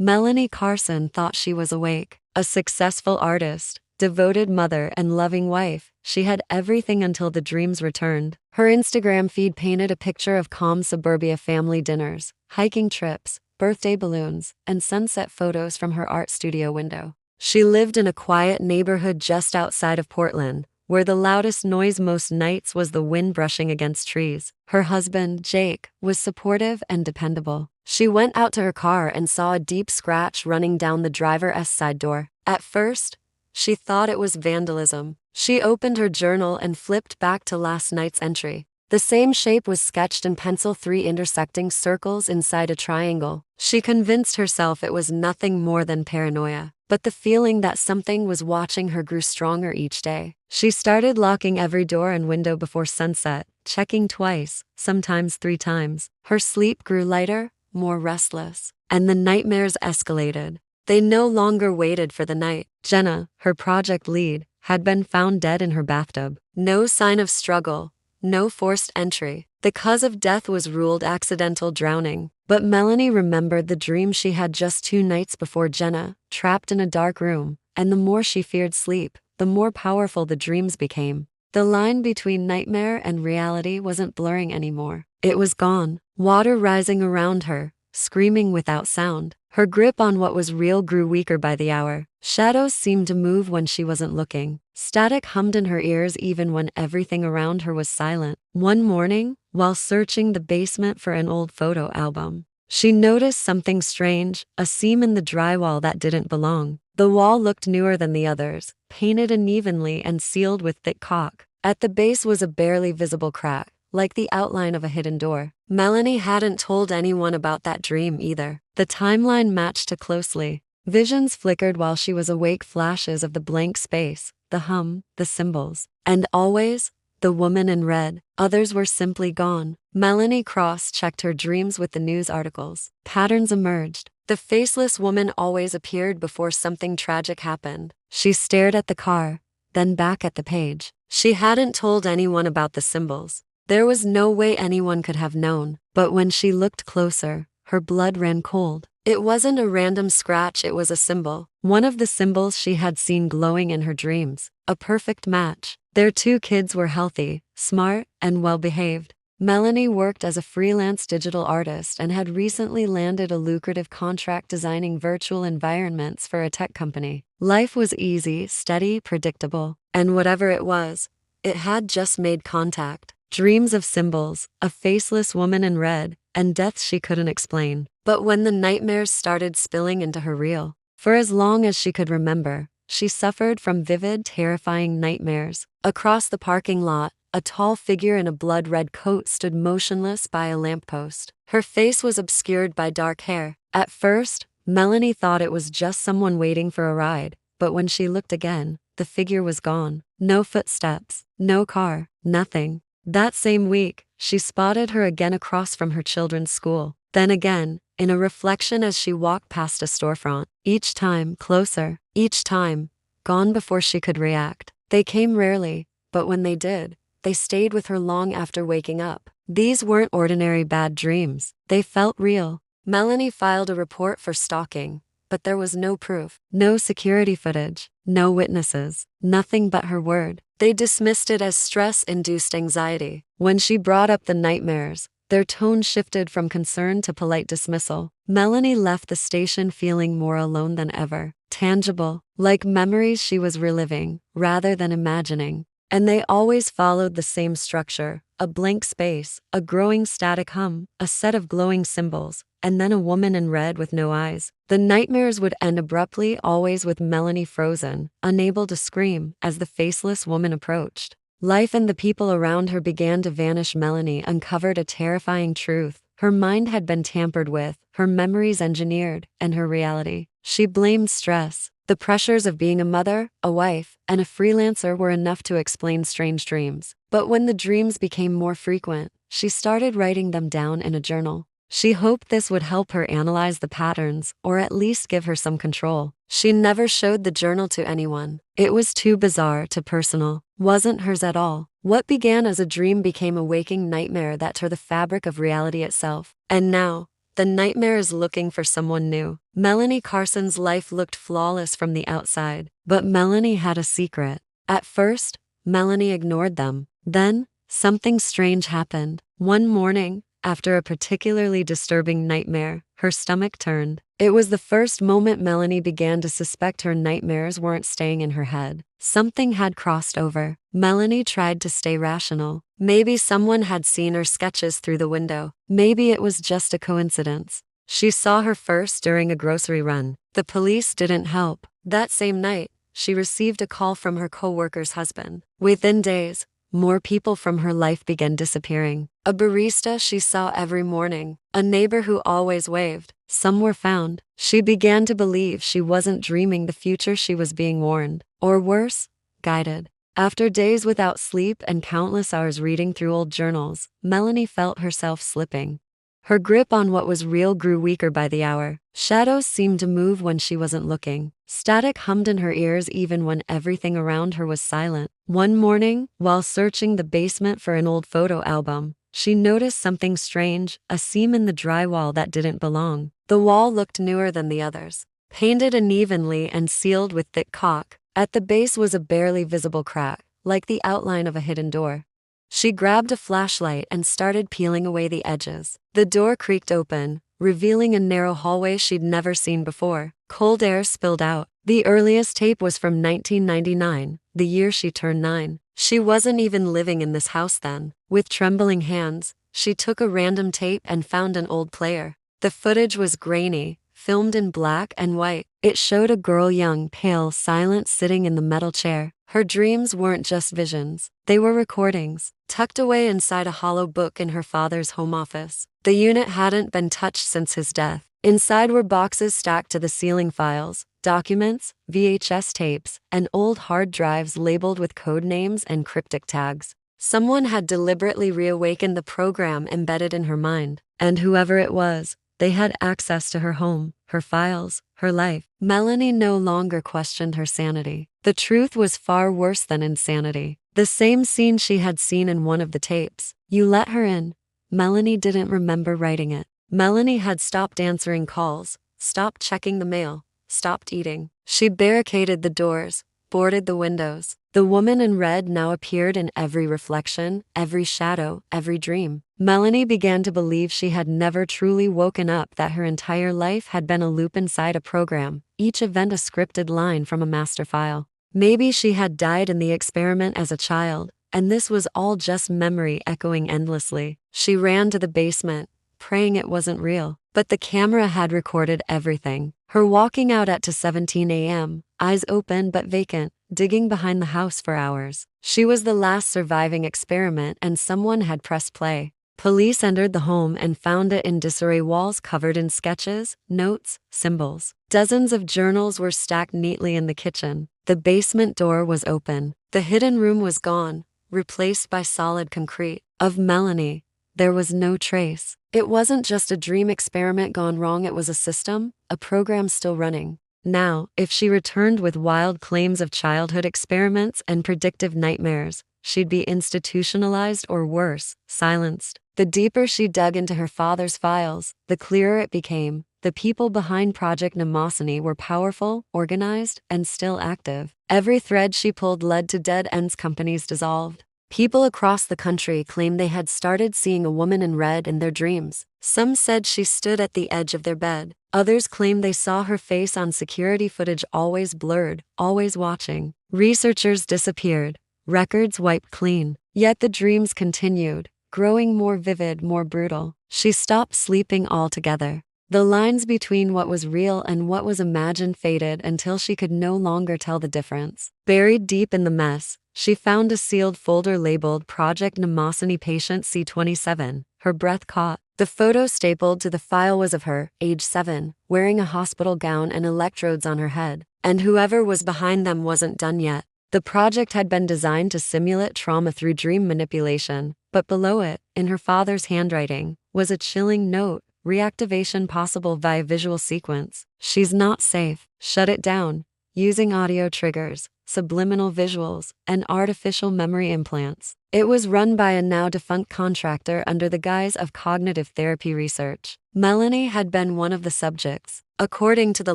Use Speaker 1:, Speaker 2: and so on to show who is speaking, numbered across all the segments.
Speaker 1: Melanie Carson thought she was awake. A successful artist, devoted mother, and loving wife, she had everything until the dreams returned. Her Instagram feed painted a picture of calm suburbia family dinners, hiking trips, birthday balloons, and sunset photos from her art studio window. She lived in a quiet neighborhood just outside of Portland, where the loudest noise most nights was the wind brushing against trees. Her husband, Jake, was supportive and dependable. She went out to her car and saw a deep scratch running down the driver's side door. At first, she thought it was vandalism. She opened her journal and flipped back to last night's entry. The same shape was sketched in pencil, 3 intersecting circles inside a triangle. She convinced herself it was nothing more than paranoia, but the feeling that something was watching her grew stronger each day. She started locking every door and window before sunset, checking twice, sometimes 3 times. Her sleep grew lighter, more restless, and the nightmares escalated. They no longer waited for the night. Jenna, her project lead, had been found dead in her bathtub. No sign of struggle, no forced entry. The cause of death was ruled accidental drowning. But Melanie remembered the dream she had just 2 nights before. Jenna, trapped in a dark room, and the more she feared sleep, the more powerful the dreams became. The line between nightmare and reality wasn't blurring anymore. It was gone. Water rising around her, screaming without sound. Her grip on what was real grew weaker by the hour. Shadows seemed to move when she wasn't looking. Static hummed in her ears even when everything around her was silent. One morning, while searching the basement for an old photo album, she noticed something strange, a seam in the drywall that didn't belong. The wall looked newer than the others, painted unevenly and sealed with thick caulk. At the base was a barely visible crack, like the outline of a hidden door. Melanie hadn't told anyone about that dream either. The timeline matched too closely. Visions flickered while she was awake, flashes of the blank space, the hum, the symbols. And always, the woman in red. Others were simply gone. Melanie cross-checked her dreams with the news articles. Patterns emerged. The faceless woman always appeared before something tragic happened. She stared at the car, then back at the page. She hadn't told anyone about the symbols. There was no way anyone could have known. But when she looked closer, her blood ran cold. It wasn't a random scratch, it was a symbol. One of the symbols she had seen glowing in her dreams. A perfect match. Their 2 kids were healthy, smart, and well-behaved. Melanie worked as a freelance digital artist and had recently landed a lucrative contract designing virtual environments for a tech company. Life was easy, steady, predictable. And whatever it was, it had just made contact. Dreams of symbols, a faceless woman in red, and deaths she couldn't explain. But when the nightmares started spilling into her real, for as long as she could remember, she suffered from vivid, terrifying nightmares. Across the parking lot, a tall figure in a blood-red coat stood motionless by a lamppost. Her face was obscured by dark hair. At first, Melanie thought it was just someone waiting for a ride, but when she looked again, the figure was gone. No footsteps, no car, nothing. That same week, she spotted her again across from her children's school. Then again, in a reflection as she walked past a storefront. Each time, closer. Each time, gone before she could react. They came rarely, but when they did, they stayed with her long after waking up. These weren't ordinary bad dreams. They felt real. Melanie filed a report for stalking, but there was no proof. No security footage. No witnesses. Nothing but her word. They dismissed it as stress-induced anxiety. When she brought up the nightmares, their tone shifted from concern to polite dismissal. Melanie left the station feeling more alone than ever. Tangible, like memories she was reliving, rather than imagining. And they always followed the same structure. A blank space, a growing static hum, a set of glowing symbols, and then a woman in red with no eyes. The nightmares would end abruptly, always with Melanie frozen, unable to scream, as the faceless woman approached. Life and the people around her began to vanish. Melanie uncovered a terrifying truth. Her mind had been tampered with, her memories engineered, and her reality. She blamed stress. The pressures of being a mother, a wife, and a freelancer were enough to explain strange dreams. But when the dreams became more frequent, she started writing them down in a journal. She hoped this would help her analyze the patterns, or at least give her some control. She never showed the journal to anyone. It was too bizarre, too personal. Wasn't hers at all. What began as a dream became a waking nightmare that tore the fabric of reality itself. And now, The nightmare is looking for someone new. Melanie Carson's life looked flawless from the outside, but Melanie had a secret. At first, Melanie ignored them. Then, something strange happened. One morning, after a particularly disturbing nightmare, her stomach turned. It was the first moment Melanie began to suspect her nightmares weren't staying in her head. Something had crossed over. Melanie tried to stay rational. Maybe someone had seen her sketches through the window. Maybe it was just a coincidence. She saw her first during a grocery run. The police didn't help. That same night, she received a call from her co-worker's husband. Within days, more people from her life began disappearing. A barista she saw every morning, a neighbor who always waved. Some were found. She began to believe she wasn't dreaming the future, she was being warned. Or worse, guided. After days without sleep and countless hours reading through old journals, Melanie felt herself slipping. Her grip on what was real grew weaker by the hour. Shadows seemed to move when she wasn't looking. Static hummed in her ears even when everything around her was silent. One morning, while searching the basement for an old photo album, she noticed something strange, a seam in the drywall that didn't belong. The wall looked newer than the others, painted unevenly and sealed with thick caulk. At the base was a barely visible crack, like the outline of a hidden door. She grabbed a flashlight and started peeling away the edges. The door creaked open, revealing a narrow hallway she'd never seen before. Cold air spilled out. The earliest tape was from 1999, the year she turned 9. She wasn't even living in this house then. With trembling hands, she took a random tape and found an old player. The footage was grainy, filmed in black and white. It showed a girl, young, pale, silent, sitting in the metal chair. Her dreams weren't just visions. They were recordings, tucked away inside a hollow book in her father's home office. The unit hadn't been touched since his death. Inside were boxes stacked to the ceiling, files, documents, VHS tapes, and old hard drives labeled with code names and cryptic tags. Someone had deliberately reawakened the program embedded in her mind, and whoever it was, they had access to her home, her files, her life. Melanie no longer questioned her sanity. The truth was far worse than insanity. The same scene she had seen in one of the tapes. You let her in. Melanie didn't remember writing it. Melanie had stopped answering calls, stopped checking the mail, stopped eating. She barricaded the doors, boarded the windows. The woman in red now appeared in every reflection, every shadow, every dream. Melanie began to believe she had never truly woken up, that her entire life had been a loop inside a program, each event a scripted line from a master file. Maybe she had died in the experiment as a child, and this was all just memory echoing endlessly. She ran to the basement, praying it wasn't real. But the camera had recorded everything. Her walking out at 2:17 a.m., eyes open but vacant, digging behind the house for hours. She was the last surviving experiment, and someone had pressed play. Police entered the home and found it in disarray, walls covered in sketches, notes, symbols. Dozens of journals were stacked neatly in the kitchen. The basement door was open. The hidden room was gone, replaced by solid concrete. Of Melanie, there was no trace. It wasn't just a dream experiment gone wrong, it was a system, a program still running. Now, if she returned with wild claims of childhood experiments and predictive nightmares, she'd be institutionalized or worse, silenced. The deeper she dug into her father's files, the clearer it became. The people behind Project Mnemosyne were powerful, organized, and still active. Every thread she pulled led to dead ends, companies dissolved. People across the country claimed they had started seeing a woman in red in their dreams. Some said she stood at the edge of their bed. Others claimed they saw her face on security footage, always blurred, always watching. Researchers disappeared, records wiped clean. Yet the dreams continued, growing more vivid, more brutal. She stopped sleeping altogether. The lines between what was real and what was imagined faded until she could no longer tell the difference. Buried deep in the mess, she found a sealed folder labeled Project Mnemosyne Patient C27. Her breath caught. The photo stapled to the file was of her, age 7, wearing a hospital gown and electrodes on her head. And whoever was behind them wasn't done yet. The project had been designed to simulate trauma through dream manipulation, but below it, in her father's handwriting, was a chilling note: reactivation possible via visual sequence. She's not safe. Shut it down. Using audio triggers. subliminal visuals, and artificial memory implants. It was run by a now-defunct contractor under the guise of cognitive therapy research. Melanie had been one of the subjects. According to the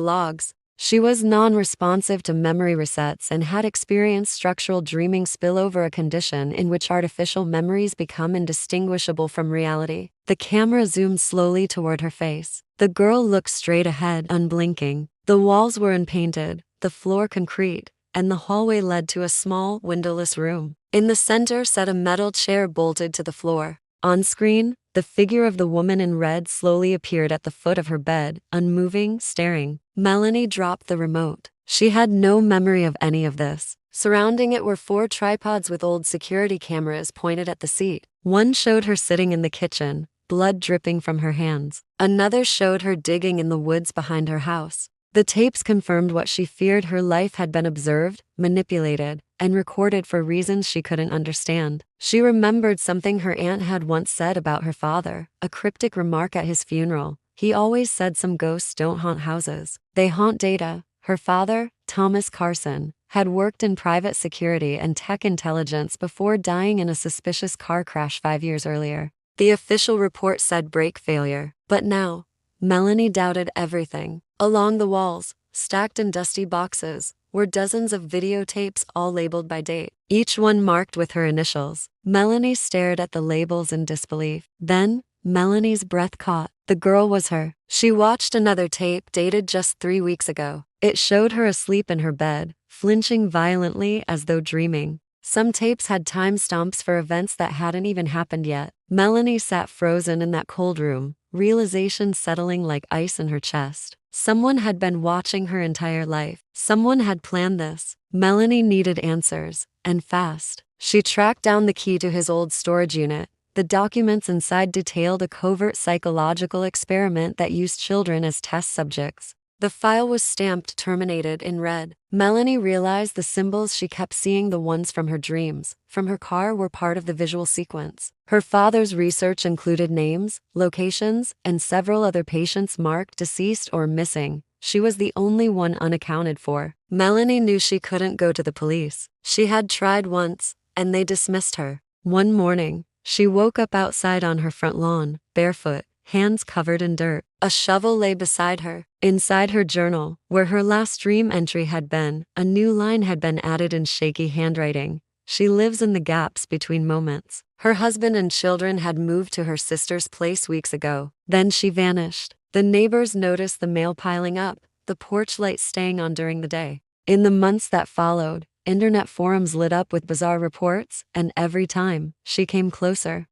Speaker 1: logs, she was non-responsive to memory resets and had experienced structural dreaming spillover, a condition in which artificial memories become indistinguishable from reality. The camera zoomed slowly toward her face. The girl looked straight ahead, unblinking. The walls were unpainted, the floor concrete, and the hallway led to a small, windowless room. In the center sat a metal chair bolted to the floor. On screen, the figure of the woman in red slowly appeared at the foot of her bed, unmoving, staring. Melanie dropped the remote. She had no memory of any of this. Surrounding it were 4 tripods with old security cameras pointed at the seat. One showed her sitting in the kitchen, blood dripping from her hands. Another showed her digging in the woods behind her house. The tapes confirmed what she feared: her life had been observed, manipulated, and recorded for reasons she couldn't understand. She remembered something her aunt had once said about her father, a cryptic remark at his funeral. He always said some ghosts don't haunt houses, they haunt data. Her father, Thomas Carson, had worked in private security and tech intelligence before dying in a suspicious car crash 5 years earlier. The official report said brake failure. But now, Melanie doubted everything. Along the walls, stacked in dusty boxes, were dozens of videotapes, all labeled by date, each one marked with her initials. Melanie stared at the labels in disbelief. Then, Melanie's breath caught. The girl was her. She watched another tape dated just 3 weeks ago. It showed her asleep in her bed, flinching violently as though dreaming. Some tapes had timestamps for events that hadn't even happened yet. Melanie sat frozen in that cold room, realization settling like ice in her chest. Someone had been watching her entire life. Someone had planned this. Melanie needed answers, and fast. She tracked down the key to his old storage unit. The documents inside detailed a covert psychological experiment that used children as test subjects. The file was stamped "terminated" in red. Melanie realized the symbols she kept seeing, the ones from her dreams, from her car, were part of the visual sequence. Her father's research included names, locations, and several other patients marked deceased or missing. She was the only one unaccounted for. Melanie knew she couldn't go to the police. She had tried once, and they dismissed her. One morning, she woke up outside on her front lawn, barefoot, hands covered in dirt. A shovel lay beside her. Inside her journal, where her last dream entry had been, a new line had been added in shaky handwriting. She lives in the gaps between moments. Her husband and children had moved to her sister's place weeks ago. Then she vanished. The neighbors noticed the mail piling up, the porch light staying on during the day. In the months that followed, internet forums lit up with bizarre reports, and every time she came closer,